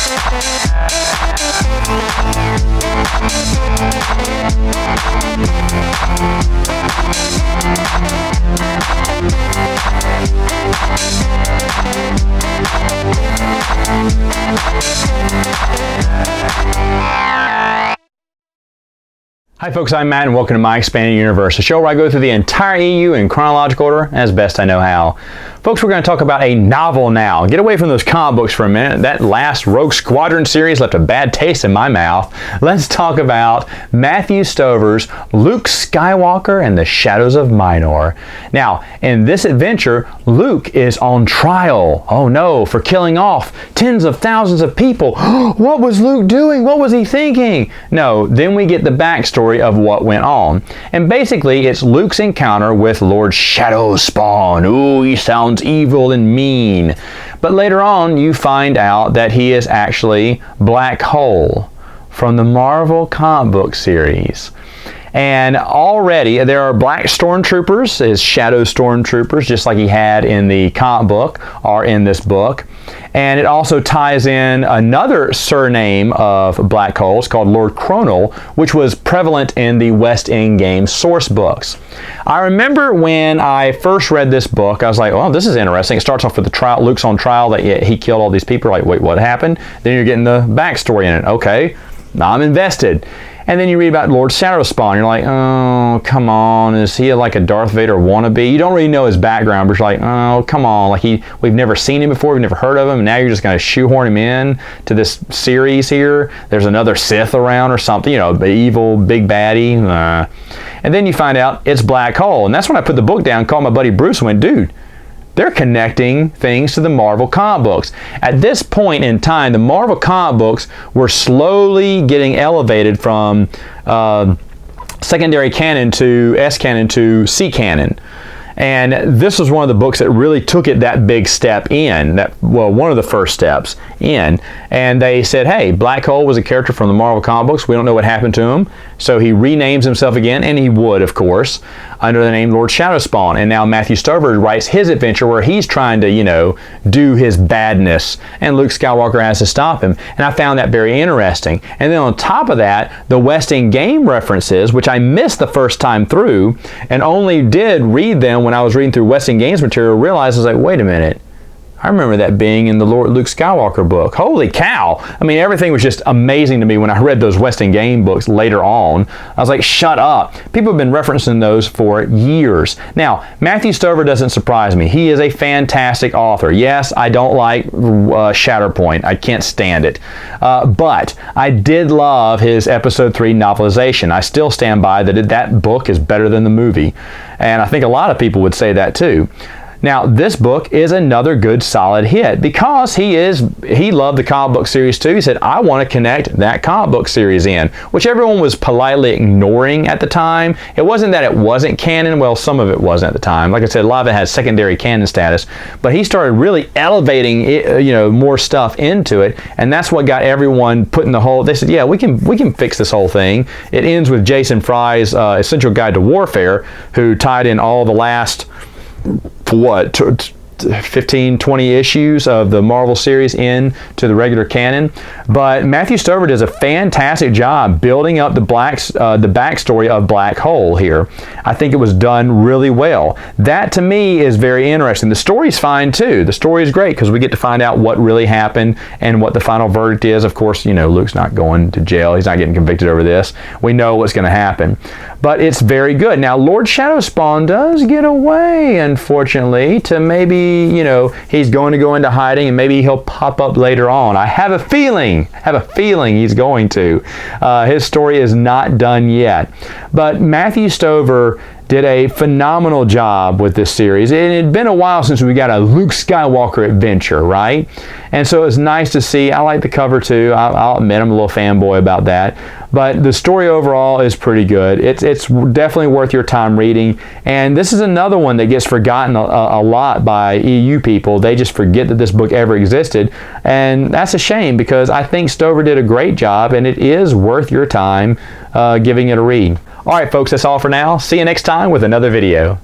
Hi folks, I'm Matt and welcome to My Expanded Universe, a show where I go through the entire EU in chronological order as best I know how. Folks, we're going to talk about a novel now. Get away from those comic books for a minute. That last Rogue Squadron series left a bad taste in my mouth. Let's talk about Matthew Stover's Luke Skywalker and the Shadows of Mindor. Now, in this adventure, Luke is on trial. Oh no, for killing off tens of thousands of people. What was Luke doing? What was he thinking? No, then we get the backstory of what went on. And basically, it's Luke's encounter with Lord Shadowspawn. Ooh, he sounds evil and mean. But later on, you find out that he is actually Black Hole from the Marvel comic book series. And already there are black stormtroopers, his shadow stormtroopers, just like he had in the comic book, are in this book. And it also ties in another surname of Black Holes called Lord Chronal, which was prevalent in the West End Games source books. I remember when I first read this book, I was like, oh, this is interesting. It starts off with the trial, Luke's on trial that he killed all these people. Like, wait, what happened? Then you're getting the backstory in it. Okay, now I'm invested. And then you read about Lord Shadowspawn. You're like, oh, come on. Is he like a Darth Vader wannabe? You don't really know his background, but you're like, oh, come on. Like we've never seen him before. We've never heard of him. And now you're just going to shoehorn him in to this series here. There's another Sith around or something, you know, the evil big baddie. And then you find out it's Black Hole. And that's when I put the book down, called my buddy Bruce and went, dude, they're connecting things to the Marvel comic books. At this point in time, the Marvel comic books were slowly getting elevated from secondary canon to S canon to C canon. And this was one of the books that really took it that big step in, one of the first steps in. And they said, hey, Black Hole was a character from the Marvel comic books. We don't know what happened to him. So he renames himself again, and he would, of course, under the name Lord Shadowspawn. And now Matthew Stover writes his adventure where he's trying to, you know, do his badness, and Luke Skywalker has to stop him. And I found that very interesting. And then on top of that, the West End game references, which I missed the first time through, and only did read them when I was reading through West End Games material, realized I was like, wait a minute. I remember that being in the Luke Skywalker book. Holy cow! I mean, everything was just amazing to me when I read those West End Game books later on. I was like, shut up. People have been referencing those for years. Now, Matthew Stover doesn't surprise me. He is a fantastic author. Yes, I don't like Shatterpoint. I can't stand it. But I did love his Episode 3 novelization. I still stand by that book is better than the movie. And I think a lot of people would say that too. Now, this book is another good solid hit because he loved the comic book series too. He said, I want to connect that comic book series in, which everyone was politely ignoring at the time. It wasn't that it wasn't canon. Well, some of it wasn't at the time. Like I said, a lot of it has secondary canon status, but he started really elevating it, you know, more stuff into it. And that's what got everyone putting they said, yeah, we can fix this whole thing. It ends with Jason Fry's Essential Guide to Warfare, who tied in all the last 15, 20 issues of the Marvel series into the regular canon. But Matthew Stover does a fantastic job building up the backstory of Black Hole here. I think it was done really well. That to me is very interesting. The story's fine too. The story is great because we get to find out what really happened and what the final verdict is. Of course, you know, Luke's not going to jail. He's not getting convicted over this. We know what's going to happen. But it's very good. Now, Lord Shadowspawn does get away, unfortunately, to maybe, you know, he's going to go into hiding and maybe he'll pop up later on. I have a feeling he's going to. His story is not done yet. But Matthew Stover did a phenomenal job with this series. And it had been a while since we got a Luke Skywalker adventure, right? And so it was nice to see. I like the cover too. I'll admit I'm a little fanboy about that. But the story overall is pretty good. It's definitely worth your time reading. And this is another one that gets forgotten a lot by EU people. They just forget that this book ever existed. And that's a shame because I think Stover did a great job and it is worth your time giving it a read. All right, folks, that's all for now. See you next time with another video.